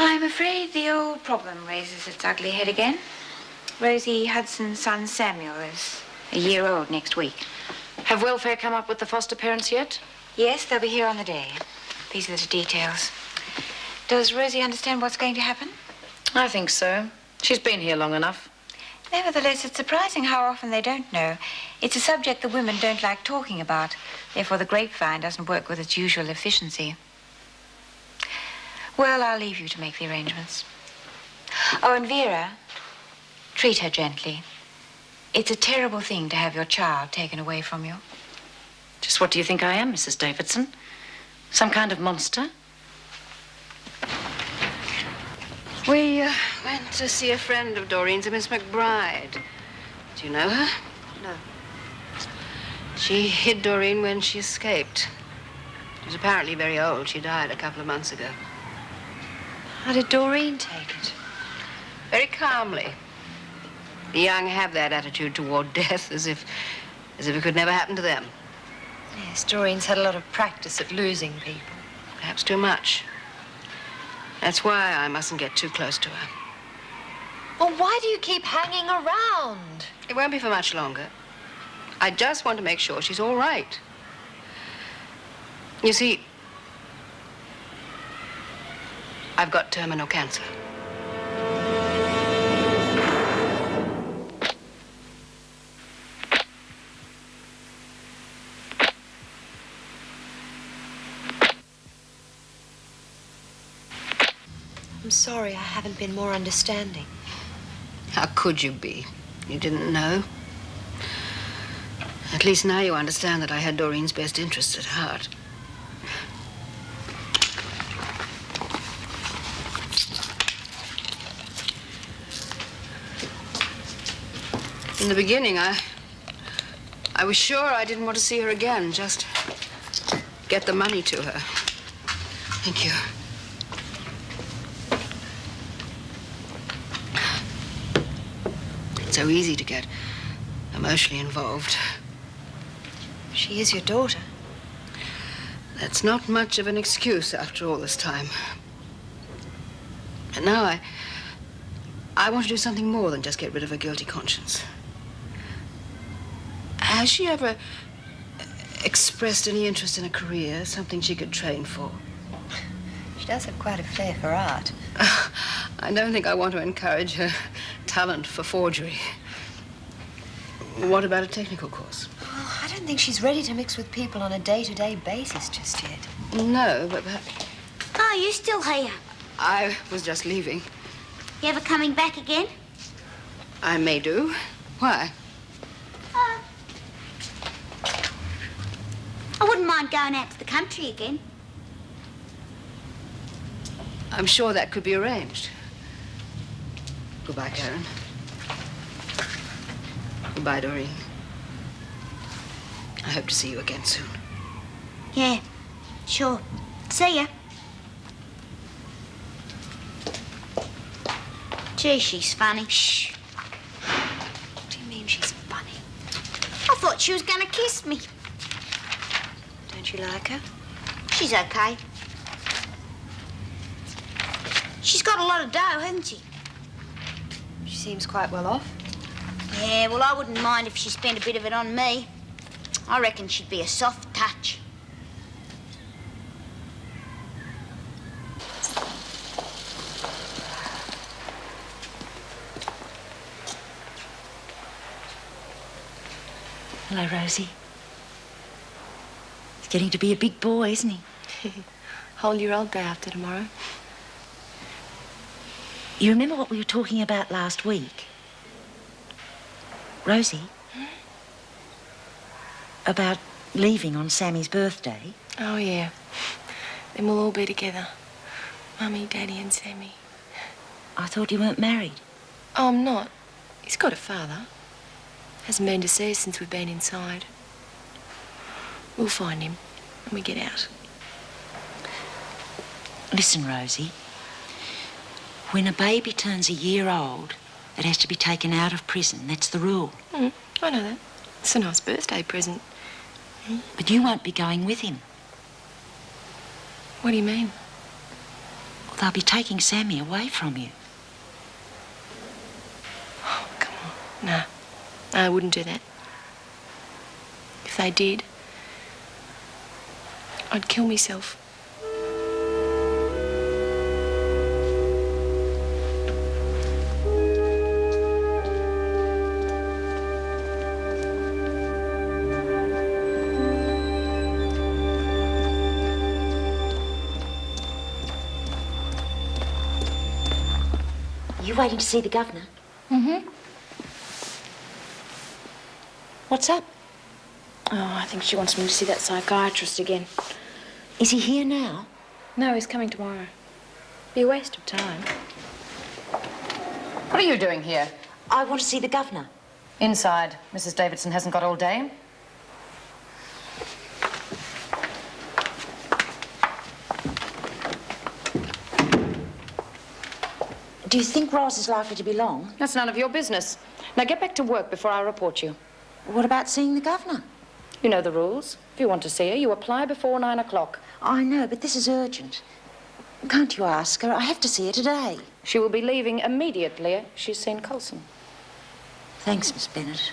I'm afraid the old problem raises its ugly head again. Rosie Hudson's son Samuel is a year old next week. Have welfare come up with the foster parents yet? Yes, they'll be here on the day. These are the details. Does Rosie understand what's going to happen? I think so. She's been here long enough. Nevertheless, it's surprising how often they don't know. It's a subject the women don't like talking about. Therefore, the grapevine doesn't work with its usual efficiency. Well, I'll leave you to make the arrangements. Oh, and Vera, treat her gently. It's a terrible thing to have your child taken away from you. Just what do you think I am, Mrs. Davidson? Some kind of monster? We went to see a friend of Doreen's, a Miss McBride. Do you know her? No. She hid Doreen when she escaped. She was apparently very old. She died a couple of months ago. How did Doreen take it? Very calmly. The young have that attitude toward death, as if it could never happen to them. Yes, Doreen's had a lot of practice at losing people. Perhaps too much. That's why I mustn't get too close to her. Well, why do you keep hanging around? It won't be for much longer. I just want to make sure she's all right. You see, I've got terminal cancer. I'm sorry I haven't been more understanding. How could you be? You didn't know. At least now you understand that I had Doreen's best interests at heart. In the beginning, I was sure I didn't want to see her again, just get the money to her. Thank you. It's so easy to get emotionally involved. She is your daughter. That's not much of an excuse after all this time. And now I want to do something more than just get rid of a guilty conscience. Has she ever expressed any interest in a career, something she could train for? She does have quite a flair for art. I don't think I want to encourage her talent for forgery. What about a technical course? Well, I don't think she's ready to mix with people on a day-to-day basis just yet. No, but Oh, you're still here. I was just leaving. You ever coming back again? I may do. Why? I wouldn't mind going out to the country again. I'm sure that could be arranged. Goodbye, Karen. Goodbye, Doreen. I hope to see you again soon. Yeah, sure. See ya. Gee, she's funny. Shh. What do you mean she's funny? I thought she was gonna kiss me. Don't you like her? She's okay. She's got a lot of dough, hasn't she? She seems quite well off. Yeah, well, I wouldn't mind if she spent a bit of it on me. I reckon she'd be a soft touch. Hello, Rosie. He's getting to be a big boy, isn't he? Whole-year-old day after tomorrow. You remember what we were talking about last week? Rosie? About leaving on Sammy's birthday. Oh, yeah. Then we'll all be together. Mummy, Daddy and Sammy. I thought you weren't married. Oh, I'm not. He's got a father. Hasn't been to see us since we've been inside. We'll find him when we get out. Listen, Rosie. When a baby turns a year old, it has to be taken out of prison. That's the rule. I know that. It's a nice birthday present. But you won't be going with him. What do you mean? Well, they'll be taking Sammy away from you. Oh, come on. No. I wouldn't do that. If they did, I'd kill myself. You waiting to see the governor? Mm-hmm. What's up? Oh, I think she wants me to see that psychiatrist again. Is he here now? No, he's coming tomorrow. Be a waste of time. What are you doing here? I want to see the governor. Inside. Mrs. Davidson hasn't got all day. Do you think Roz is likely to be long? That's none of your business. Now get back to work before I report you. What about seeing the governor? You know the rules. If you want to see her, you apply before 9 o'clock. I know, but this is urgent. Can't you ask her? I have to see her today. She will be leaving immediately. She's seen Coulson. Thanks, Miss Bennett.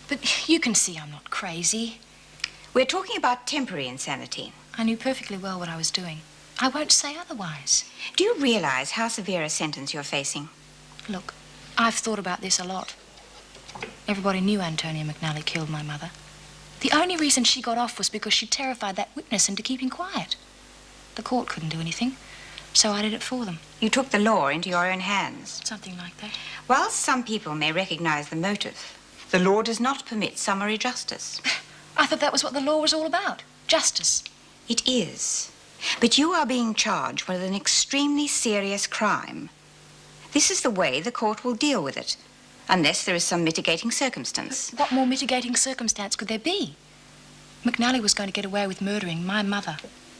But you can see I'm not crazy. We're talking about temporary insanity. I knew perfectly well what I was doing. I won't say otherwise. Do you realize how severe a sentence you're facing? Look, I've thought about this a lot. Everybody knew Antonia McNally killed my mother. The only reason she got off was because she terrified that witness into keeping quiet. The court couldn't do anything, so I did it for them. You took the law into your own hands. Something like that. While some people may recognize the motive, the law does not permit summary justice. I thought that was what the law was all about. Justice. It is. But you are being charged with an extremely serious crime. This is the way the court will deal with it, unless there is some mitigating circumstance. What more mitigating circumstance could there be? McNally was going to get away with murdering my mother.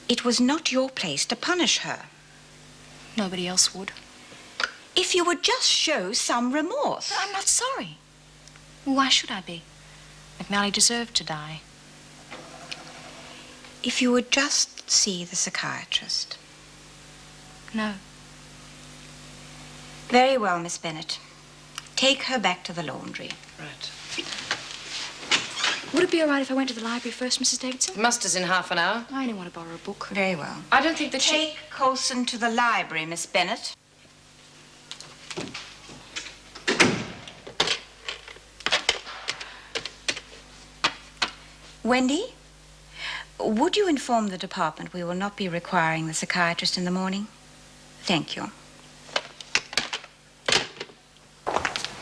It was not your place to punish her. Nobody else would. If you would just show some remorse. But I'm not sorry. Why should I be? McNally deserved to die. If you would just see the psychiatrist. No. Very well, Miss Bennett. Take her back to the laundry. Right. Would it be all right if I went to the library first, Mrs. Davidson? Muster's in half an hour. I only want to borrow a book. Very well. I don't think that Take Coulson to the library, Miss Bennett. Wendy, would you inform the department we will not be requiring the psychiatrist in the morning? Thank you.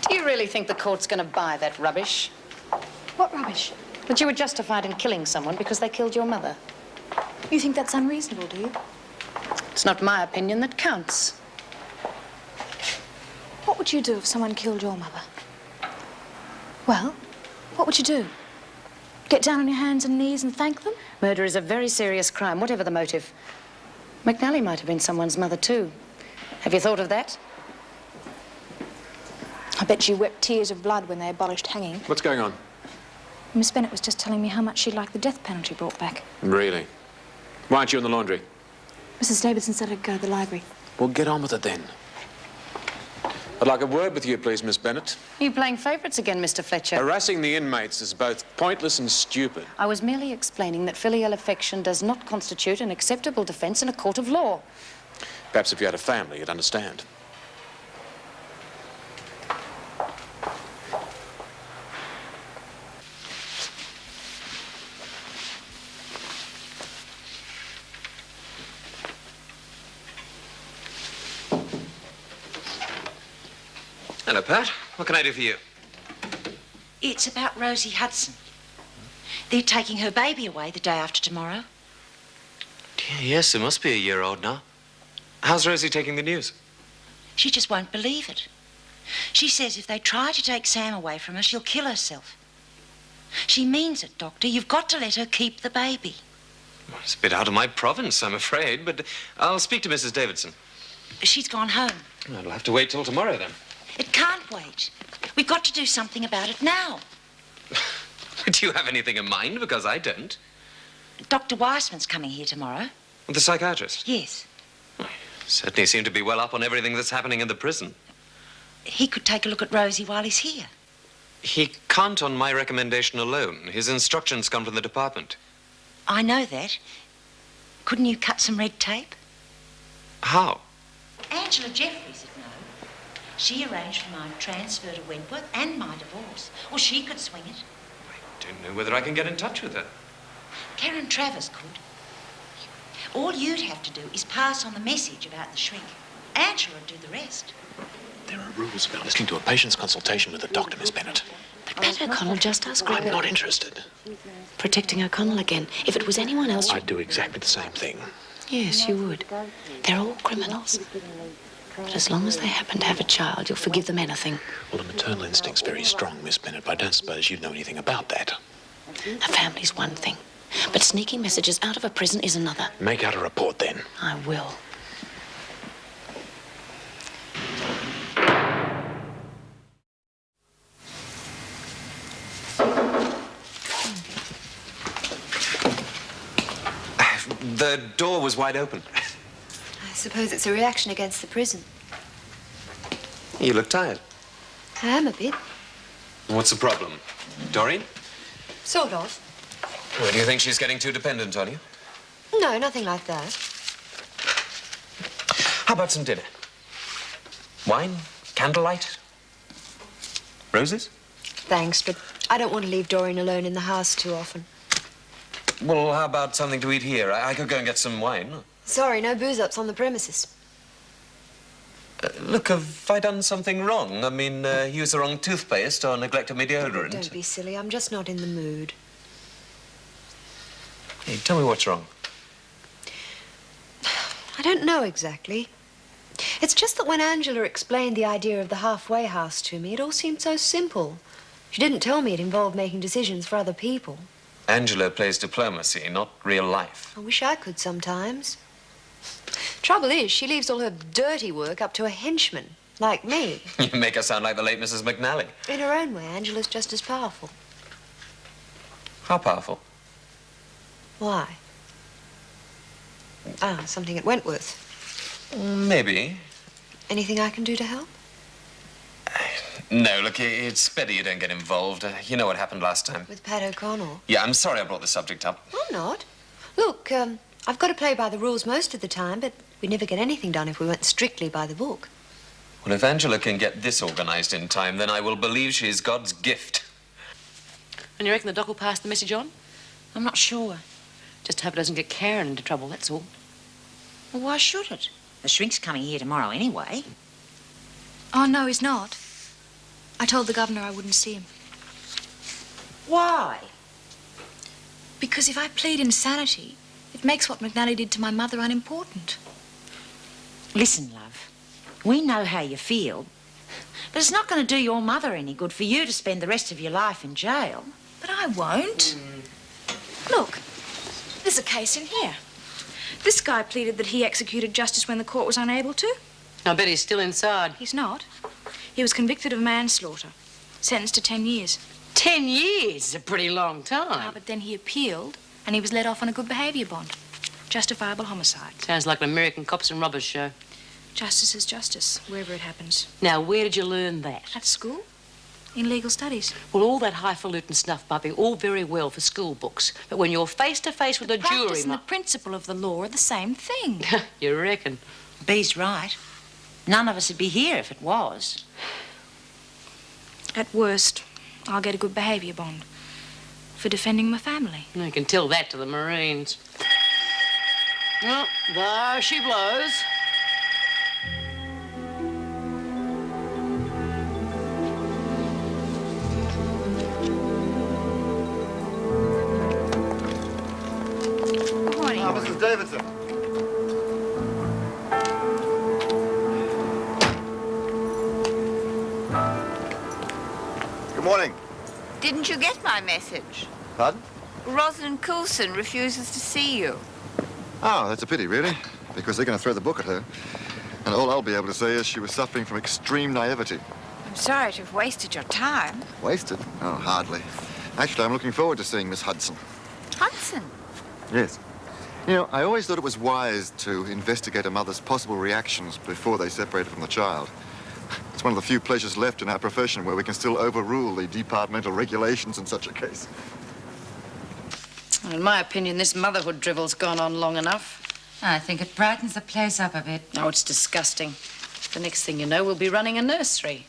Do you really think the court's going to buy that rubbish? What rubbish? That you were justified in killing someone because they killed your mother? You think that's unreasonable, do you? It's not my opinion that counts. What would you do if someone killed your mother? Well, what would you do? Get down on your hands and knees and thank them? Murder is a very serious crime, whatever the motive. McNally might have been someone's mother, too. Have you thought of that? I bet you wept tears of blood when they abolished hanging. What's going on? Miss Bennett was just telling me how much she'd like the death penalty brought back. Really? Why aren't you in the laundry? Mrs. Davidson said I'd go to the library. Well, get on with it then. I'd like a word with you, please, Miss Bennett. Are you playing favourites again, Mr. Fletcher? Harassing the inmates is both pointless and stupid. I was merely explaining that filial affection does not constitute an acceptable defence in a court of law. Perhaps if you had a family, you'd understand. Hello, Pat. What can I do for you? It's about Rosie Hudson. They're taking her baby away the day after tomorrow. Yes, it must be a year old now. How's Rosie taking the news? She just won't believe it. She says if they try to take Sam away from her, she'll kill herself. She means it, Doctor. You've got to let her keep the baby. Well, it's a bit out of my province, I'm afraid, but I'll speak to Mrs. Davidson. She's gone home. Well, I'll have to wait till tomorrow, then. It can't wait. We've got to do something about it now. Do you have anything in mind? Because I don't. Dr. Weissman's coming here tomorrow. The psychiatrist? Yes. Certainly seem to be well up on everything that's happening in the prison. He could take a look at Rosie while he's here. He can't on my recommendation alone. His instructions come from the department. I know that. Couldn't you cut some red tape? How? Angela Jeffries would know. She arranged for my transfer to Wentworth and my divorce. Or she could swing it. I don't know whether I can get in touch with her. Karen Travers could. All you'd have to do is pass on the message about the shrink. Angela would do the rest. There are rules about listening to a patient's consultation with a doctor, Miss Bennett. But Pat O'Connell just asked I'm not interested. protecting O'Connell again. If it was anyone else... I'd do exactly the same thing. Yes, you would. They're all criminals. But as long as they happen to have a child, you'll forgive them anything. Well, the maternal instinct's very strong, Miss Bennett, but I don't suppose you know anything about that. A family's one thing, but sneaking messages out of a prison is another. Make out a report, then. I will. The door was wide open. I suppose it's a reaction against the prison. You look tired. I am a bit. What's the problem? Doreen? Sort of. Well, do you think she's getting too dependent on you? No, nothing like that. How about some dinner? Wine? Candlelight? Roses? Thanks, but I don't want to leave Doreen alone in the house too often. Well, how about something to eat here? I could go and get some wine. Sorry, no booze-ups on the premises. Look, have I done something wrong? I mean, use the wrong toothpaste or neglected my deodorant? Don't be silly. I'm just not in the mood. Hey, tell me what's wrong. I don't know exactly. It's just that when Angela explained the idea of the halfway house to me, it all seemed so simple. She didn't tell me it involved making decisions for other people. Angela plays diplomacy, not real life. I wish I could sometimes. Trouble is, she leaves all her dirty work up to a henchman, like me. You make her sound like the late Mrs. McNally. In her own way, Angela's just as powerful. How powerful? Why? Ah, something at Wentworth. Maybe. Anything I can do to help? No, look, it's better you don't get involved. You know what happened last time. With Pat O'Connell? Yeah, I'm sorry I brought the subject up. I'm not. Look, I've got to play by the rules most of the time, but we'd never get anything done if we went strictly by the book. Well, if Angela can get this organized in time, then I will believe she's God's gift. And you reckon the doc will pass the message on? I'm not sure. Just hope it doesn't get Karen into trouble, that's all. Well, why should it? The shrink's coming here tomorrow anyway. Oh, no, he's not. I told the governor I wouldn't see him. Why? Because if I plead insanity, it makes what McNally did to my mother unimportant. Listen, love, we know how you feel, but it's not going to do your mother any good for you to spend the rest of your life in jail. But I won't. Look, there's a case in here. This guy pleaded that he executed justice when the court was unable to. I bet he's still inside. He's not. He was convicted of manslaughter, sentenced to 10 years. 10 years is a pretty long Ah, time. but then he appealed, and he was let off on a good behaviour bond. Justifiable homicide. Sounds like an American cops and robbers show. Justice is justice, wherever it happens. Now, where did you learn that? At school? In legal studies. Well, all that highfalutin stuff, Bubby, all very well for school books. But when you're face to face with a jury... Practice and the principle of the law are the same thing. You reckon? Bee's right. None of us would be here if it was. At worst, I'll get a good behaviour bond for defending my family. You can tell that to the Marines. Oh, there she blows. Good morning. Mrs. Davidson. Good morning. Didn't you get my message? Pardon? Rosalind Coulson refuses to see you. Oh, that's a pity, really, because they're going to throw the book at her. And all I'll be able to say is she was suffering from extreme naivety. I'm sorry to have wasted your time. Wasted? Oh, hardly. Actually, I'm looking forward to seeing Miss Hudson. Hudson? Yes. You know, I always thought it was wise to investigate a mother's possible reactions before they separated from the child. It's one of the few pleasures left in our profession where we can still overrule the departmental regulations in such a case. In my opinion, this motherhood drivel's gone on long enough. I think it brightens the place up a bit. Oh, it's disgusting. The next thing you know, we'll be running a nursery.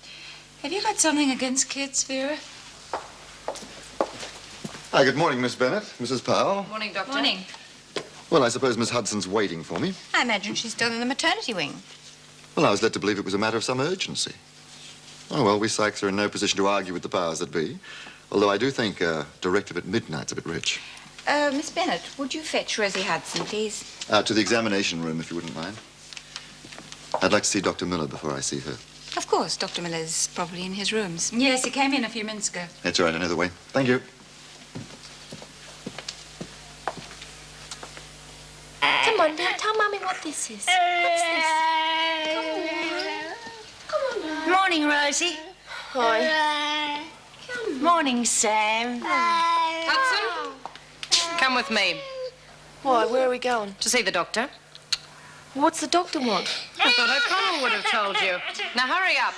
Have you got something against kids, Vera? Hi, good morning, Miss Bennett, Mrs. Powell. Morning, Doctor. Morning. Well, I suppose Miss Hudson's waiting for me. I imagine she's still in the maternity wing. Well, I was led to believe it was a matter of some urgency. Oh, well, we Sykes are in no position to argue with the powers that be. Although I do think a directive at midnight's a bit rich. Miss Bennett, would you fetch Rosie Hudson, please? To the examination room, if you wouldn't mind. I'd like to see Dr. Miller before I see her. Of course, Dr. Miller's probably in his rooms. Yes, he came in a few minutes ago. That's all right, I know the way. Thank you. Come on, now, tell Mummy what this is. What's this? Come on now. Morning, Rosie. Hi. Morning, Sam. Hudson, come with me Why, where are we going? to see the doctor. What's the doctor want? I thought O'Connell would have told you. Now, hurry up.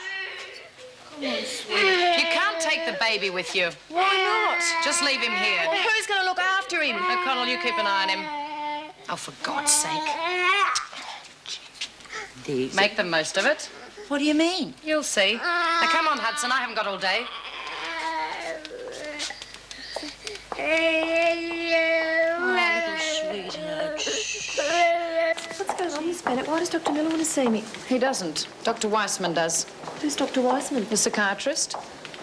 Come on, sweet. You can't take the baby with you. Why not? Just leave him here. Well, who's going to look after him? O'Connell, you keep an eye on him. Oh, for God's sake. Make the most of it. What do you mean? You'll see. Now, come on, Hudson. I haven't got all day. What's going on, Miss Bennett? Why does Dr. Miller want to see me? He doesn't. Dr. Weissman does. Who's Dr. Weissman? The psychiatrist.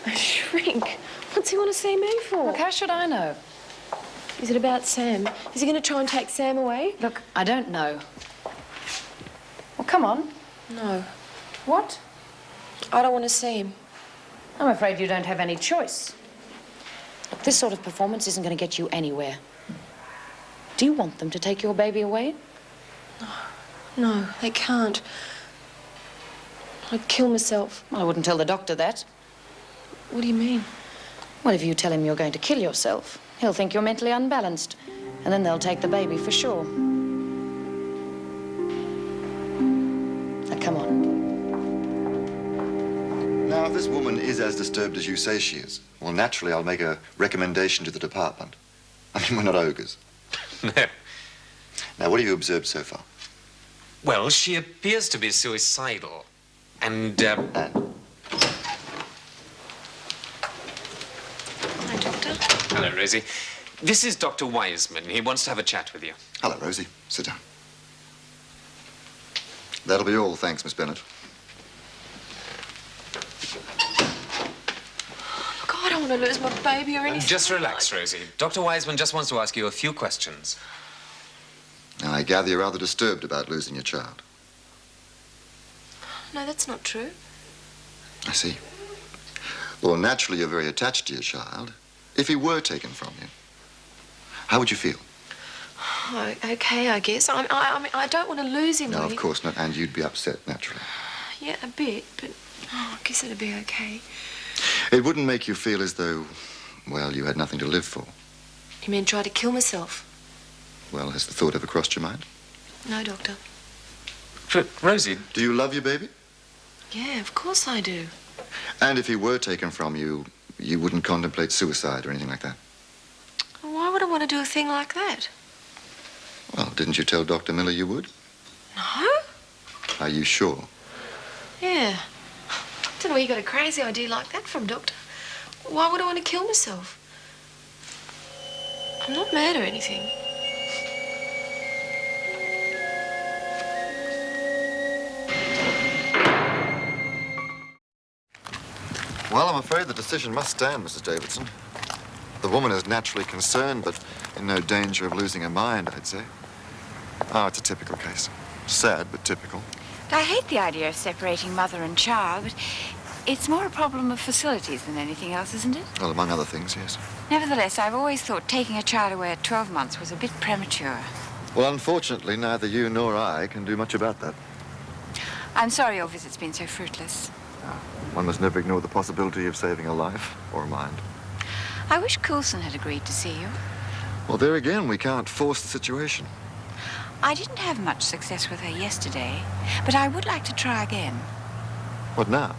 A shrink. What's he want to see me for? Look, how should I know? Is it about Sam? Is he going to try and take Sam away? Look, I don't know. Well, come on. No. What? I don't want to see him. I'm afraid you don't have any choice. Look, this sort of performance isn't going to get you anywhere. Do you want them to take your baby away? No, they can't. I'd kill myself. Well, I wouldn't tell the doctor that. What do you mean? Well, if you tell him you're going to kill yourself, he'll think you're mentally unbalanced. And then they'll take the baby for sure. Now, come on. Now, if this woman is as disturbed as you say she is, well, naturally, I'll make a recommendation to the department. I mean, we're not ogres. No. Now, what have you observed so far? Well, she appears to be suicidal. And, Hi, Doctor. Hello, Rosie. This is Dr. Wiseman. He wants to have a chat with you. Hello, Rosie. Sit down. That'll be all, thanks, Miss Bennett. Look, I don't want to lose my baby or anything. Just relax, Rosie. Dr. Wiseman just wants to ask you a few questions. Now, I gather you're rather disturbed about losing your child. No, that's not true. I see. Well, naturally, you're very attached to your child. If he were taken from you, how would you feel? Oh, okay, I guess. I mean, I don't want to lose him. No, of really. course not. And you'd be upset, naturally. Yeah, a bit, but I guess it'd be okay. It wouldn't make you feel as though, well, you had nothing to live for. You mean try to kill myself? Well, has the thought ever crossed your mind? No, Doctor. But, Rosie... Do you love your baby? Yeah, of course I do. And if he were taken from you, you wouldn't contemplate suicide or anything like that? Why would I want to do a thing like that? Well, didn't you tell Dr. Miller you would? No? Are you sure? Yeah. I don't know where you got a crazy idea like that from, Doctor. Why would I want to kill myself? I'm not mad or anything. Well, I'm afraid the decision must stand, Mrs. Davidson. The woman is naturally concerned, but in no danger of losing her mind, I'd say. Oh, it's a typical case. Sad, but typical. I hate the idea of separating mother and child, but it's more a problem of facilities than anything else, isn't it? Well, among other things, yes. Nevertheless, I've always thought taking a child away at 12 months was a bit premature. Well, unfortunately, neither you nor I can do much about that. I'm sorry your visit's been so fruitless. One must never ignore the possibility of saving a life or a mind. I wish Coulson had agreed to see you. Well, there again, we can't force the situation. I didn't have much success with her yesterday, but I would like to try again. What now?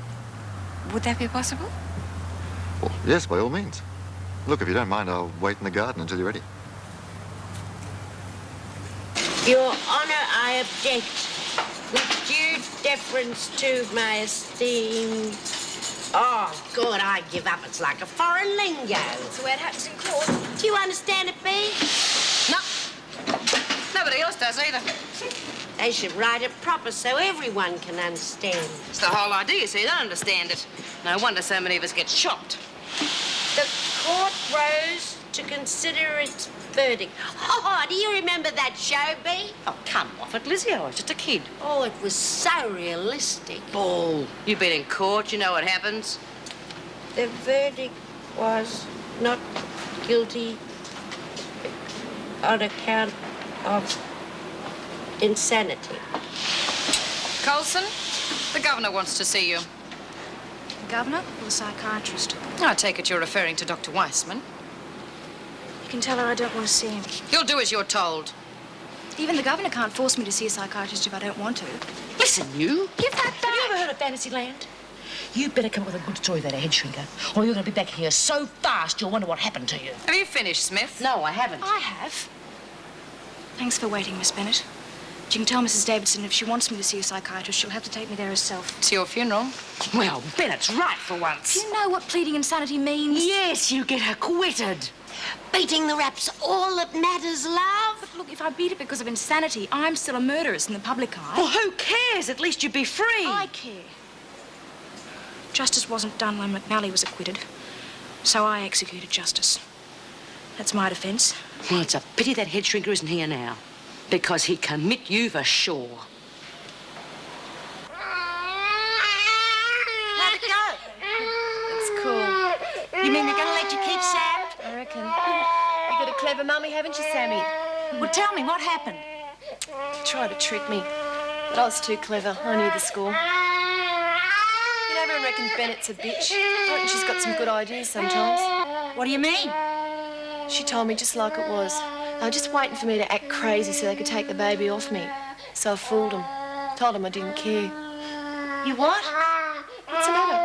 Would that be possible? Well, yes, by all means. Look, if you don't mind, I'll wait in the garden until you're ready. Your Honour, I object. With due deference to my esteemed... Oh, God, I give up. It's like a foreign lingo. That's the way it happens in court. Do you understand it, B? No. Nobody else does either. They should write it proper so everyone can understand. It's the whole idea, so you don't understand it. No wonder so many of us get shocked. The court rose to consider its verdict. Oh, do you remember that show, B? Oh, come off it, Lizzie. I was just a kid. Oh, it was so realistic. Oh, you've been in court. You know what happens. The verdict was not guilty on account of insanity. Coulson, the governor wants to see you. The governor or the psychiatrist? I take it you're referring to Dr. Weissman. You can tell her I don't want to see him. You'll do as you're told. Even the governor can't force me to see a psychiatrist if I don't want to. Listen, you. Give that back. Have you ever heard of Fantasyland? You better come up with a good story about a head shrinker, or you're going to be back here so fast you'll wonder what happened to you. Have you finished, Smith? No, I haven't. I have. Thanks for waiting, Miss Bennett. But you can tell Mrs. Davidson if she wants me to see a psychiatrist, she'll have to take me there herself. It's your funeral. Well, Bennett's right for once. Do you know what pleading insanity means? Yes, you get acquitted. Beating the rap's all that matters, love. But look, if I beat it because of insanity, I'm still a murderess in the public eye. Well, who cares? At least you'd be free. I care. Justice wasn't done when McNally was acquitted, so I executed justice. That's my defense. Well, it's a pity that head shrinker isn't here now, because he'd commit you for sure. How'd it go? It's cool. You mean they're going to let you keep Sam? I reckon. You got a clever mummy, haven't you, Sammy? Well, tell me, what happened? Tried to trick me, but I was too clever. I knew the score. You know, everyone reckons Bennett's a bitch. I reckon she's got some good ideas sometimes. What do you mean? She told me just like it was. They were just waiting for me to act crazy so they could take the baby off me. So I fooled them. Told them I didn't care. You what? What's the matter?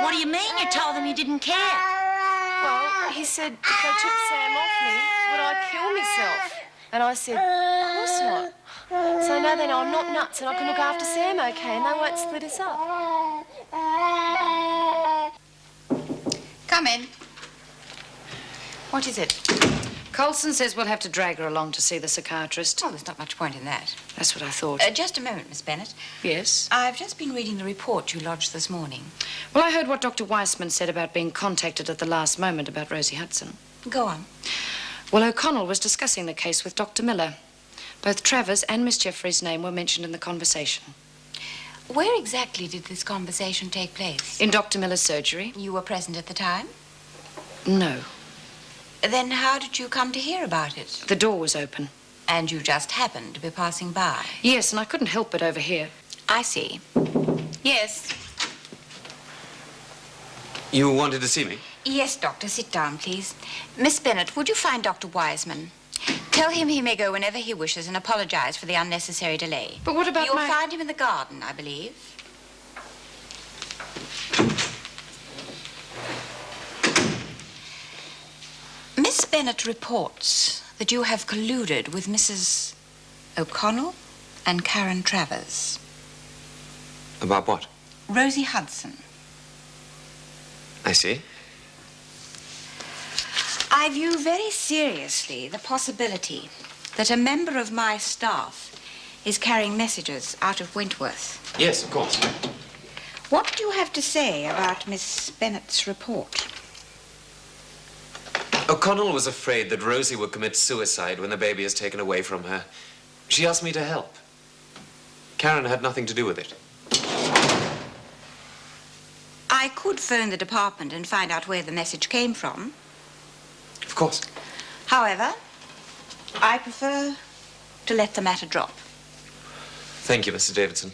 What do you mean you told them you didn't care? Well, he said if they took Sam off me, would I kill myself? And I said, of course not. So now they know I'm not nuts and I can look after Sam okay and they won't split us up. Come in. What is it? Coulson says we'll have to drag her along to see the psychiatrist. Oh, there's not much point in that. That's what I thought. Just a moment, Miss Bennett. Yes? I've just been reading the report you lodged this morning. Well, I heard what Dr. Weissman said about being contacted at the last moment about Rosie Hudson. Go on. Well, O'Connell was discussing the case with Dr. Miller. Both Travers and Miss Jeffrey's name were mentioned in the conversation. Where exactly did this conversation take place? In Dr. Miller's surgery. You were present at the time? No. Then how did you come to hear about it? The door was open. And you just happened to be passing by? Yes, and I couldn't help but overhear. I see. Yes. You wanted to see me? Yes, Doctor. Sit down, please. Miss Bennett, would you find Dr. Wiseman? Tell him he may go whenever he wishes and apologize for the unnecessary delay. But what about You'll my... find him in the garden, I believe. Miss Bennett reports that you have colluded with Mrs. O'Connell and Karen Travers. About what? Rosie Hudson. I see. I view very seriously the possibility that a member of my staff is carrying messages out of Wentworth. Yes, of course. What do you have to say about Miss Bennett's report? O'Connell was afraid that Rosie would commit suicide when the baby is taken away from her. She asked me to help. Karen had nothing to do with it. I could phone the department and find out where the message came from. Of course. However, I prefer to let the matter drop. Thank you, Mr. Davidson.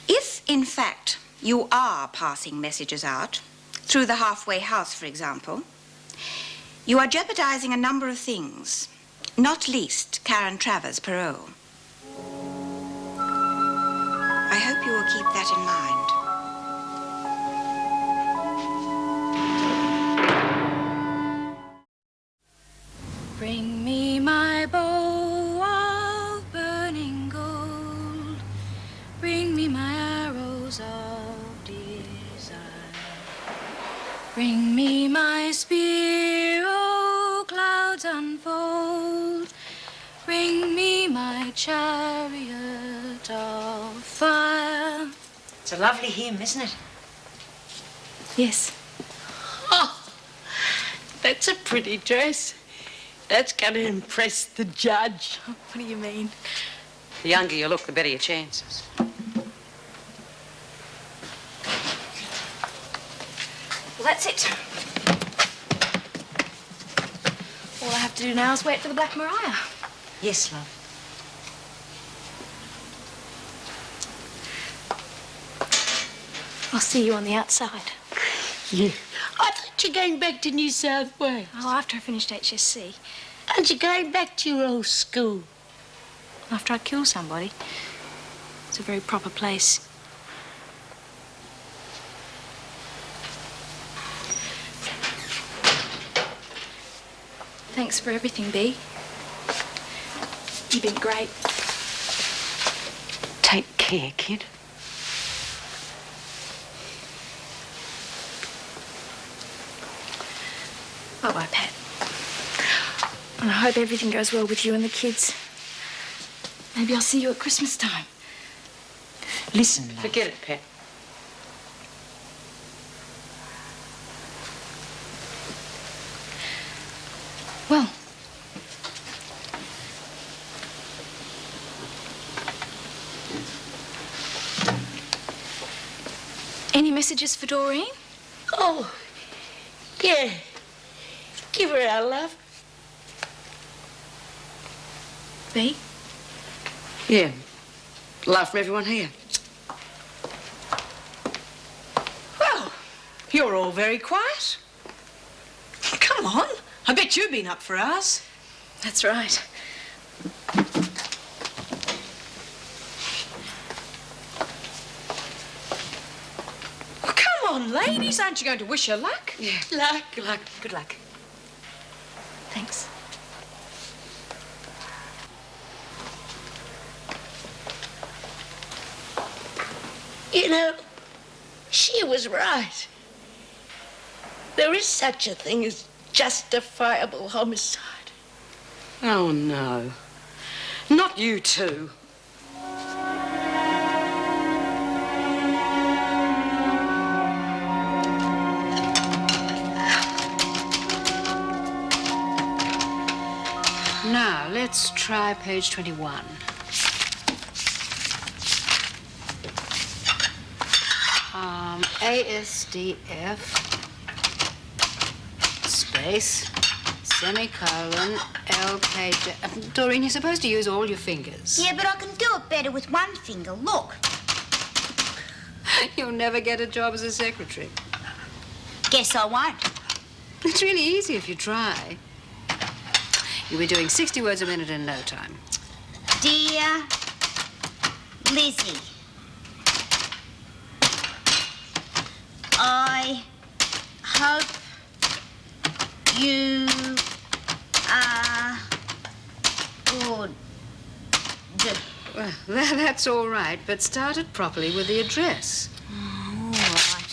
If, in fact, you are passing messages out, through the halfway house, for example, you are jeopardizing a number of things, not least Karen Travers' parole. I hope you will keep that in mind. Bring me my bow of burning gold. Bring me my arrows of desire. Bring me my spear, oh clouds unfold. Bring me my chariot of fire. It's a lovely hymn, isn't it? Yes. Oh, that's a pretty dress. That's going to impress the judge. What do you mean? The younger you look, the better your chances. Well, that's it. All I have to do now is wait for the Black Maria. Yes, love. I'll see you on the outside. Yeah. I thought you were going back to New South Wales. Oh, after I finished HSC. Aren't you going back to your old school? After I kill somebody. It's a very proper place. Thanks for everything, Bea. You've been great. Take care, kid. Bye-bye, Pat. And I hope everything goes well with you and the kids. Maybe I'll see you at Christmas time. Listen, love. Forget it, Pat. Well. Any messages for Doreen? Oh, yeah. Give her our love. Bea? Yeah. Love from everyone here. Well, you're all very quiet. Come on. I bet you've been up for hours. That's right. Well, come on, ladies. Aren't you going to wish her luck? Yeah. Luck. Good luck. Thanks. You know, she was right. There is such a thing as justifiable homicide. Oh, no. Not you two. Now, let's try page 21. ASDF, space, semicolon, LK... Doreen, you're supposed to use all your fingers. Yeah, but I can do it better with one finger. Look. You'll never get a job as a secretary. Guess I won't. It's really easy if you try. You'll be doing 60 words a minute in no time. Dear Lizzie, I hope you are good. Well, that's all right, but start it properly with the address. All right.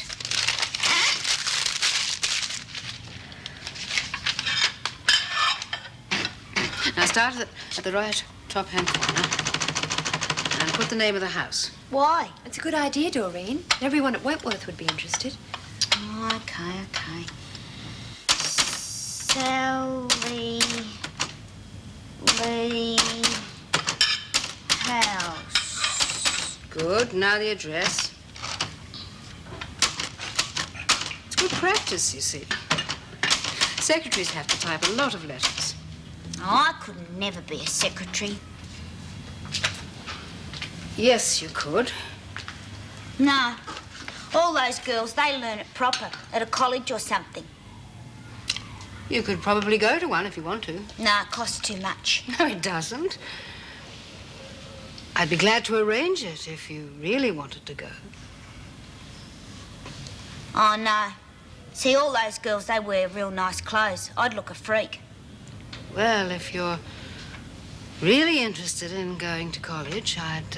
Now start at the right top-hand corner and put the name of the house. Why? It's a good idea, Doreen. Everyone at Wentworth would be interested. Okay. Sally Lee House. Good. Now the address. It's good practice, you see. Secretaries have to type a lot of letters. Oh, I could never be a secretary. Yes, you could. No, All those girls, they learn it proper at a college or something. You could probably go to one if you want to. Nah, it costs too much. No, it doesn't. I'd be glad to arrange it if you really wanted to go. Oh, no. See, all those girls, they wear real nice clothes. I'd look a freak. Well, if you're really interested in going to college, I'd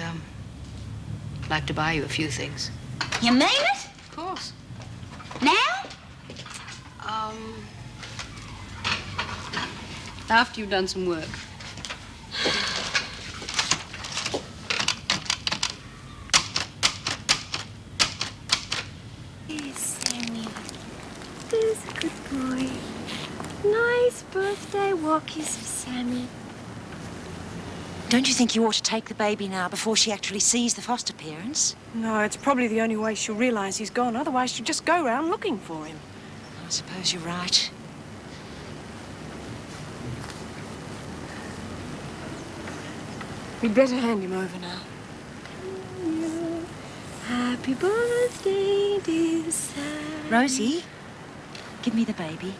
like to buy you a few things. You mean it? Of course. Now? After you've done some work. Yes, Sammy. There's a good boy. Nice birthday walkies for Sammy. Don't you think you ought to take the baby now before she actually sees the foster parents? No, it's probably the only way she'll realise he's gone. Otherwise, she'll just go round looking for him. I suppose you're right. We'd better hand him over now. Happy birthday, dear Sam. Rosie, give me the baby.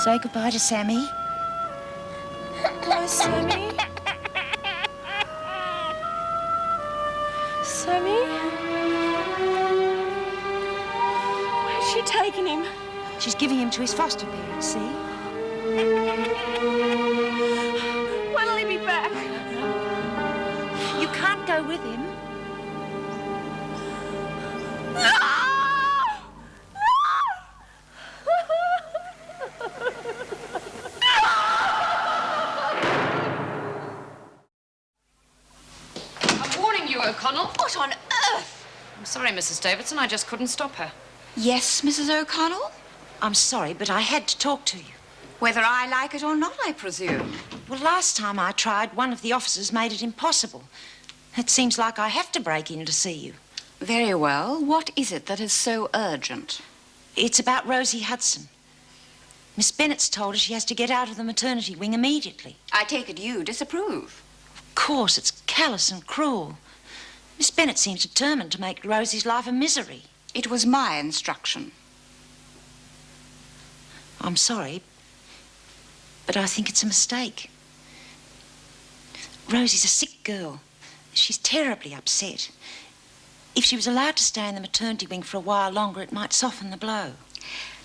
Say goodbye to Sammy. Oh, Sammy. Sammy? Where's she taking him? She's giving him to his foster parents, see? When'll he be back? You can't go with him. I'm warning you, O'Connell. What on earth? I'm sorry, Mrs. Davidson. I just couldn't stop her. Yes, Mrs. O'Connell? I'm sorry, but I had to talk to you. Whether I like it or not, I presume. Well, last time I tried, one of the officers made it impossible. It seems like I have to break in to see you. Very well. What is it that is so urgent? It's about Rosie Hudson. Miss Bennett's told her she has to get out of the maternity wing immediately. I take it you disapprove. Of course, it's callous and cruel. Miss Bennett seems determined to make Rosie's life a misery. It was my instruction. I'm sorry, but I think it's a mistake. Rosie's a sick girl. She's terribly upset. If she was allowed to stay in the maternity wing for a while longer, it might soften the blow.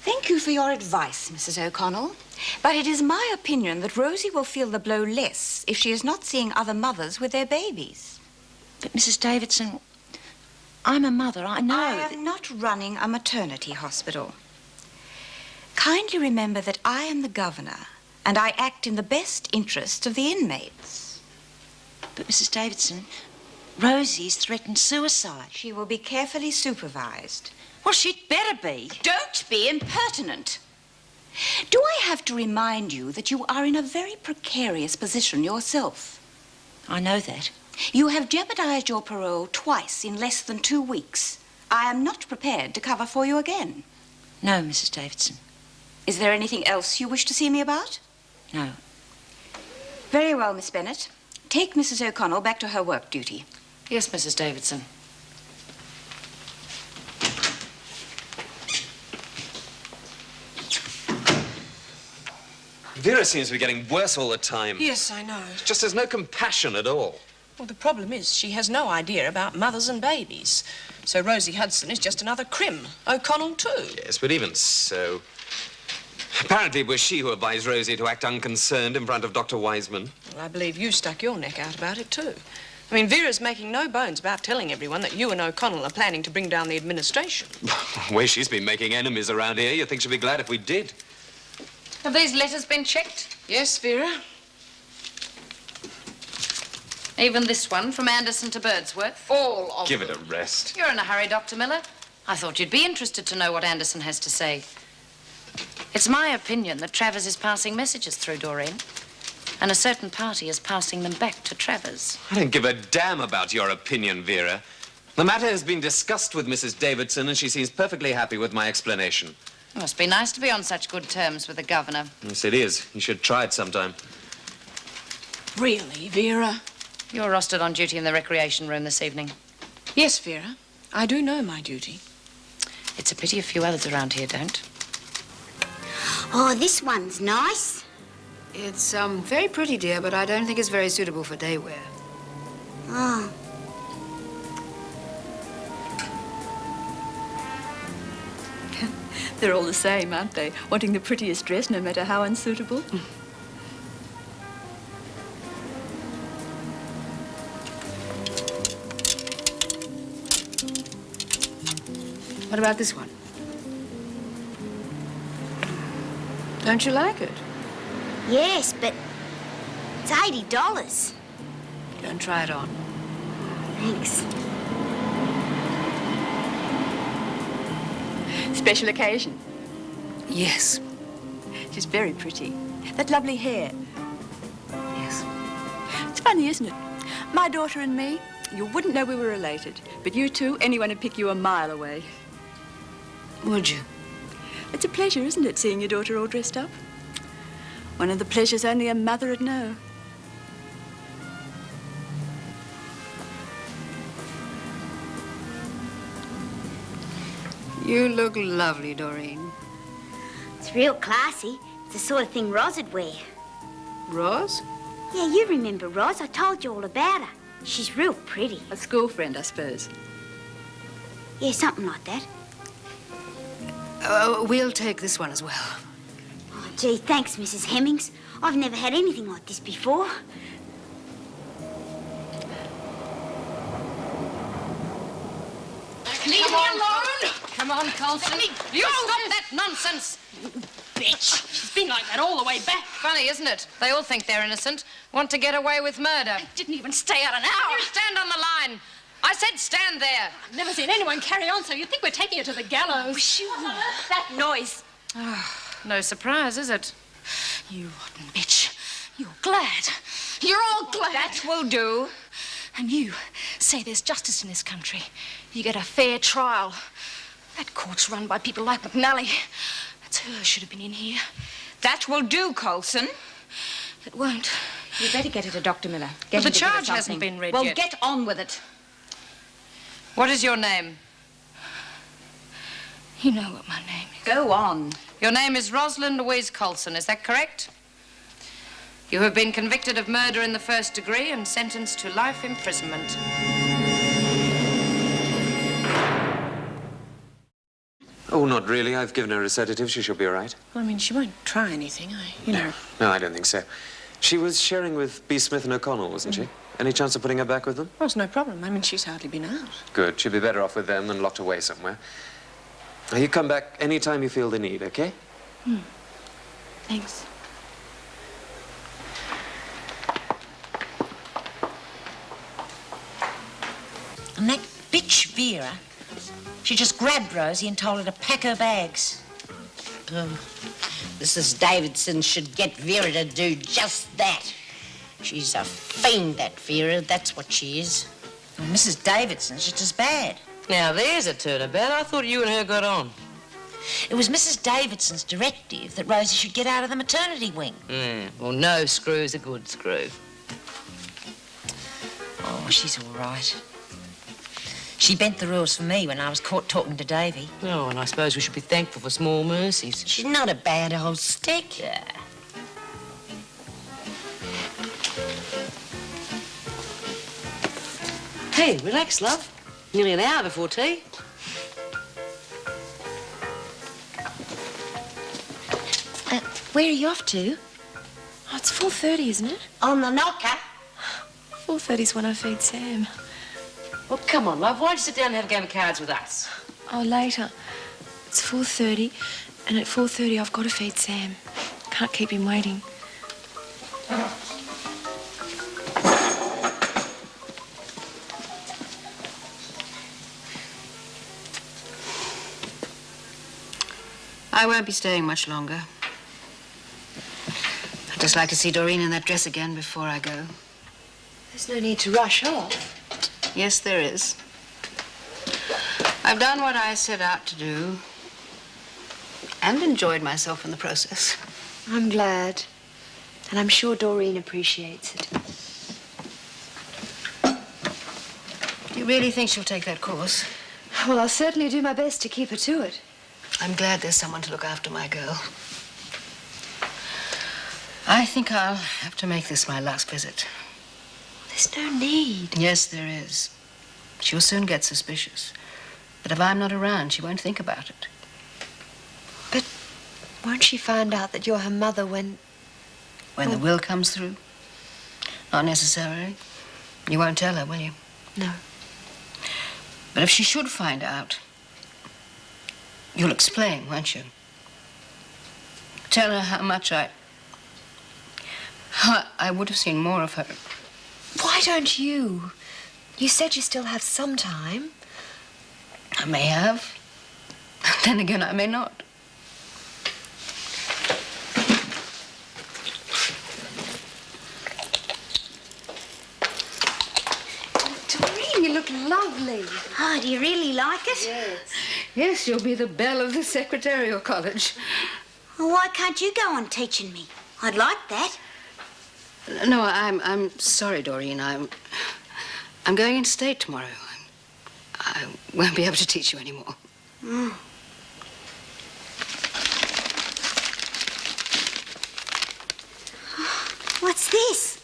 Thank you for your advice, Mrs. O'Connell. But it is my opinion that Rosie will feel the blow less if she is not seeing other mothers with their babies. But, Mrs. Davidson, I'm a mother. I know I am not running a maternity hospital. Kindly remember that I am the governor, and I act in the best interests of the inmates. But, Mrs. Davidson, Rosie's threatened suicide. She will be carefully supervised. Well, she'd better be. Don't be impertinent. Do I have to remind you that you are in a very precarious position yourself? I know that. You have jeopardized your parole twice in less than 2 weeks. I am not prepared to cover for you again. No, Mrs. Davidson. Is there anything else you wish to see me about? No. Very well, Miss Bennett. Take Mrs. O'Connell back to her work duty. Yes, Mrs. Davidson. Vera seems to be getting worse all the time. Yes, I know. Just there's no compassion at all. Well, the problem is she has no idea about mothers and babies. So Rosie Hudson is just another crim. O'Connell, too. Yes, but even so. Apparently it was she who advised Rosie to act unconcerned in front of Dr. Wiseman. Well, I believe you stuck your neck out about it, too. I mean, Vera's making no bones about telling everyone that you and O'Connell are planning to bring down the administration. The way she's been making enemies around here, you'd think she'd be glad if we did. Have these letters been checked? Yes, Vera. Even this one, from Anderson to Birdsworth? All of Give it a rest. You're in a hurry, Dr. Miller. I thought you'd be interested to know what Anderson has to say. It's my opinion that Travers is passing messages through Doreen, and a certain party is passing them back to Travers. I don't give a damn about your opinion, Vera. The matter has been discussed with Mrs. Davidson, and she seems perfectly happy with my explanation. It must be nice to be on such good terms with the governor. Yes, it is. You should try it sometime. Really, Vera? You're rostered on duty in the recreation room this evening. Yes, Vera. I do know my duty. It's a pity a few others around here don't. Oh, this one's nice. It's very pretty, dear, but I don't think it's very suitable for day wear. Oh. They're all the same, aren't they? Wanting the prettiest dress, no matter how unsuitable. What about this one? Don't you like it? Yes, but it's $80. Don't try it on. Thanks. Special occasion. Yes. She's very pretty. That lovely hair. Yes. It's funny, isn't it? My daughter and me, you wouldn't know we were related. But you two, anyone would pick you a mile away. Would you? It's a pleasure, isn't it, seeing your daughter all dressed up? One of the pleasures only a mother would know. You look lovely, Doreen. It's real classy. It's the sort of thing Roz would wear. Roz? Yeah, you remember Roz. I told you all about her. She's real pretty. A school friend, I suppose. Yeah, something like that. We'll take this one as well. Oh, gee, thanks, Mrs. Hemmings. I've never had anything like this before. Leave me alone! Come on, Coulson. You stop that nonsense! Bitch! She's been like that all the way back. Funny, isn't it? They all think they're innocent, want to get away with murder. I didn't even stay out an hour. You stand on the line. I said stand there. I've never seen anyone carry on so you'd think we're taking her to the gallows. That noise. No surprise, is it? You rotten bitch. You're glad. You're all glad. That will do. And you say there's justice in this country. You get a fair trial. That court's run by people like McNally. That's her should have been in here. That will do, Coulson. It won't. You'd better get her to Dr. Miller. Well, Get the him to give her charge hasn't something. been read well, yet. Well, get on with it. What is your name? You know what my name is. Go on. Your name is Rosalind Louise Coulson, is that correct? You have been convicted of murder in the first degree and sentenced to life imprisonment. Oh, not really. I've given her a sedative. She should be all right. Well, I mean, she won't try anything, you know. No, I don't think so. She was sharing with B. Smith and O'Connell, wasn't she? Any chance of putting her back with them? Well, it's no problem. I mean, she's hardly been out. Good. She'll be better off with them than locked away somewhere. Now, you come back any time you feel the need, okay? Thanks. And that bitch Vera, she just grabbed Rosie and told her to pack her bags. Mrs. Davidson should get Vera to do just that. She's a fiend, that Vera. That's what she is. Well, Mrs. Davidson's just as bad. Now, there's a turnabout. I thought you and her got on. It was Mrs. Davidson's directive that Rosie should get out of the maternity wing. Well, no screw's a good screw. Oh, she's all right. She bent the rules for me when I was caught talking to Davy. Oh, and I suppose we should be thankful for small mercies. She's not a bad old stick. Yeah. Hey, relax, love. Nearly an hour before tea. Where are you off to? Oh, it's 4:30, isn't it? On the knocker. 4:30's when I feed Sam. Well, come on, love. Why don't you sit down and have a game of cards with us? Oh, later. It's 4:30, and at 4:30 I've got to feed Sam. Can't keep him waiting. I won't be staying much longer. I'd just like to see Doreen in that dress again before I go. There's no need to rush off. Yes, there is. I've done what I set out to do and enjoyed myself in the process. I'm glad. And I'm sure Doreen appreciates it. You You really think she'll take that course? Well, I'll certainly do my best to keep her to it. I'm glad there's someone to look after my girl. I think I'll have to make this my last visit. There's no need. Yes, there is. She'll soon get suspicious. But if I'm not around, she won't think about it. But won't she find out that you're her mother when... When the will comes through? Not necessarily. You won't tell her, will you? No. But if she should find out, you'll explain, won't you? Tell her how much I would have seen more of her. Why don't you? You said you still have some time. I may have. Then again, I may not. Doreen, you look lovely. Oh, do you really like it? Yes. Yes, you'll be the belle of the Secretarial College. Well, why can't you go on teaching me? I'd like that. No, I'm sorry, Doreen. I'm going interstate tomorrow. I won't be able to teach you anymore. Mm. What's this?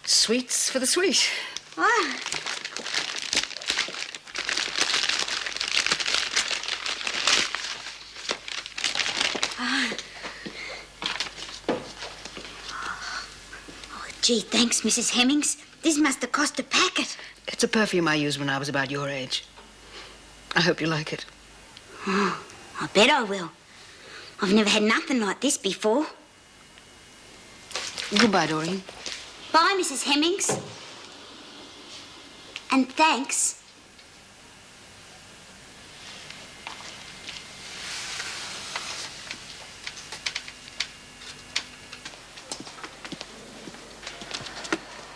Sweets for the sweet. Ah. Oh, gee, thanks, Mrs. Hemmings. This must have cost a packet. It's a perfume I used when I was about your age. I hope you like it. Oh, I bet I will. I've never had nothing like this before. Goodbye, Doreen. Bye, Mrs. Hemmings. And thanks.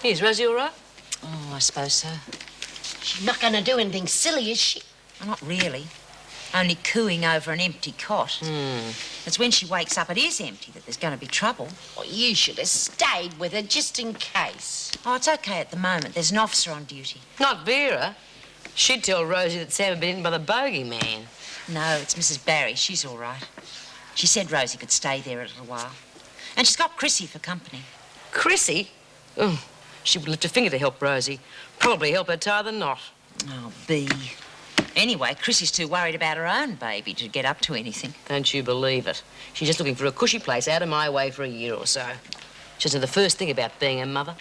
Is Rosie all right? Oh, I suppose so. She's not going to do anything silly, is she? Well, not really. Only cooing over an empty cot. It's when she wakes up it is empty that there's going to be trouble. Well, you should have stayed with her just in case. Oh, it's okay at the moment. There's an officer on duty. Not Vera. She'd tell Rosie that Sam had been eaten by the bogey man. No, it's Mrs. Barry. She's all right. She said Rosie could stay there a little while. And she's got Chrissy for company. Chrissy? Oh, she would lift a finger to help Rosie. Probably help her tie the knot. Oh, Bee. Anyway, Chrissy's too worried about her own baby to get up to anything. Don't you believe it? She's just looking for a cushy place out of my way for a year or so. She said the first thing about being a mother.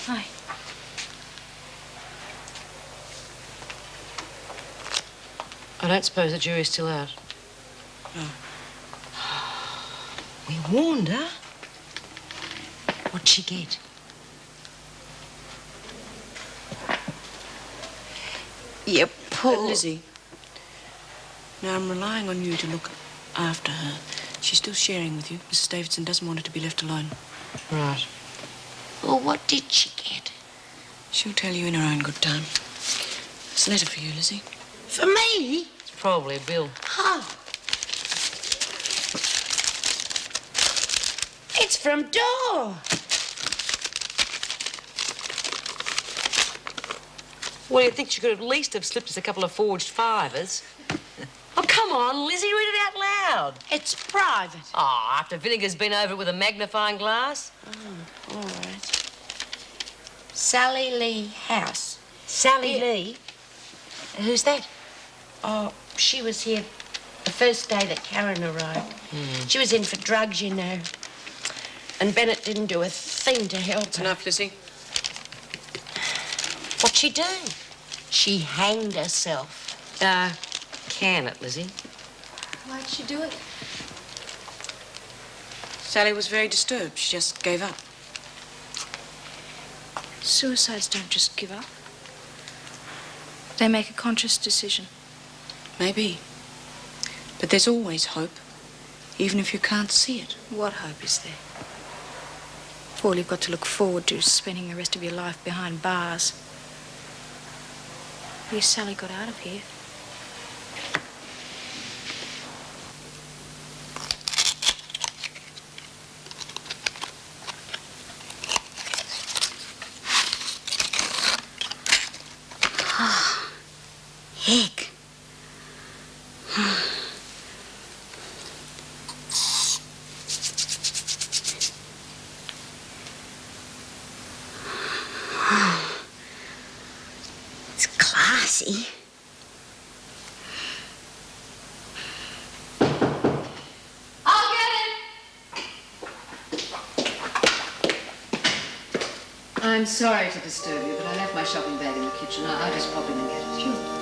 Hi. I don't suppose the jury's still out. No. We warned her. What'd she get? You poor... Lizzie, now I'm relying on you to look after her. She's still sharing with you. Mrs. Davidson doesn't want her to be left alone. Right. Well, what did she get? She'll tell you in her own good time. It's a letter for you, Lizzie. For me? It's probably a bill. Oh. It's from Dor. Well, you'd think she could at least have slipped us a couple of forged fivers. Oh, come on, Lizzie, read it out loud. It's private. Oh, after Vinegar's been over it with a magnifying glass? Oh, all right. Sally Lee House. Sally Lee? Who's that? Oh, she was here the first day that Karen arrived. She was in for drugs, you know. And Bennett didn't do a thing to help It's her. enough, Lizzie. What'd she do? She hanged herself. Can it, Lizzie? Why'd she do it? Sally was very disturbed. She just gave up. Suicides don't just give up. They make a conscious decision. Maybe. But there's always hope, even if you can't see it. What hope is there? All you've got to look forward to is spending the rest of your life behind bars. At least Sally got out of here. heck? It's classy. I'll get it. I'm sorry to disturb you, but I left my shopping bag in the kitchen. I'll just pop in and get it. Sure.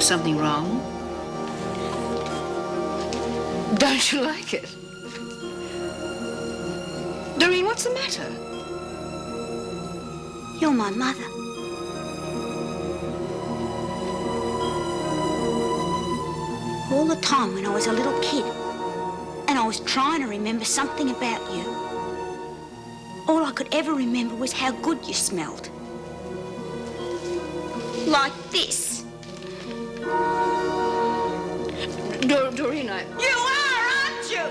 Something wrong? Don't you like it? Doreen, what's the matter? You're my mother. All the time when I was a little kid, and I was trying to remember something about you, all I could ever remember was how good you smelled. Like this. Doreen, You are, aren't you?